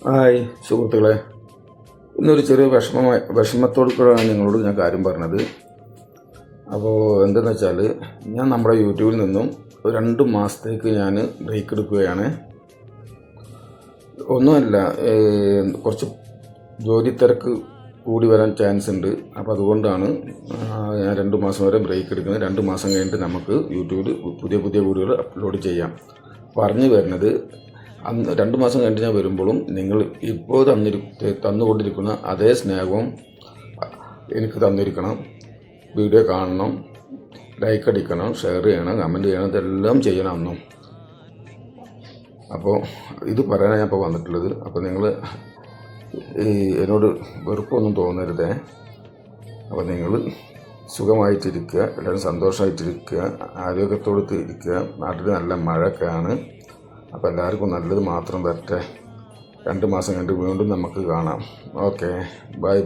Hi സുഹൃത്തുക്കളെ, ഇന്നൊരു ചെറിയ വിഷമത്തോടു കൂടെയാണ് നിങ്ങളോട് ഞാൻ കാര്യം പറഞ്ഞത്. അപ്പോൾ എന്തെന്ന് വെച്ചാൽ, ഞാൻ നമ്മുടെ യൂട്യൂബിൽ നിന്നും ഒരു 2 മാസത്തേക്ക് ഞാൻ ബ്രേക്ക് എടുക്കുകയാണ്. ഒന്നുമല്ല, കുറച്ച് ജോലി തിരക്ക് കൂടി വരാൻ ചാൻസ് ഉണ്ട്. അപ്പോൾ അതുകൊണ്ടാണ് ഞാൻ 2 മാസം വരെ ബ്രേക്ക് എടുക്കുന്നത്. 2 മാസം കഴിഞ്ഞിട്ട് നമുക്ക് യൂട്യൂബിൽ പുതിയ വീഡിയോകൾ അപ്ലോഡ് ചെയ്യാം. പറഞ്ഞു വരുന്നത്, 2 മാസം കഴിഞ്ഞ് ഞാൻ വരുമ്പോഴും നിങ്ങൾ ഇപ്പോൾ തന്നുകൊണ്ടിരിക്കുന്ന അതേ സ്നേഹവും എനിക്ക് തന്നിരിക്കണം. വീഡിയോ കാണണം, ലൈക്ക് അടിക്കണം, ഷെയർ ചെയ്യണം, കമൻറ്റ് ചെയ്യണം, ഇതെല്ലാം ചെയ്യണം അന്നും. അപ്പോൾ ഇത് പറയാനാണ് ഞാൻ ഇപ്പോൾ വന്നിട്ടുള്ളത്. അപ്പോൾ നിങ്ങൾ എന്നോട് വെറുപ്പൊന്നും തോന്നരുതേ. അപ്പോൾ നിങ്ങൾ സുഖമായിട്ടിരിക്കുക, എല്ലാവരും സന്തോഷമായിട്ടിരിക്കുക, ആരോഗ്യത്തോടെ ഇരിക്കുക. നാട്ടിൽ നല്ല മഴയൊക്കെയാണ്. അപ്പോൾ എല്ലാവർക്കും നല്ലത് മാത്രം വരട്ടെ. 2 മാസം കഴിഞ്ഞ് വീണ്ടും നമുക്ക് കാണാം. Okay, by.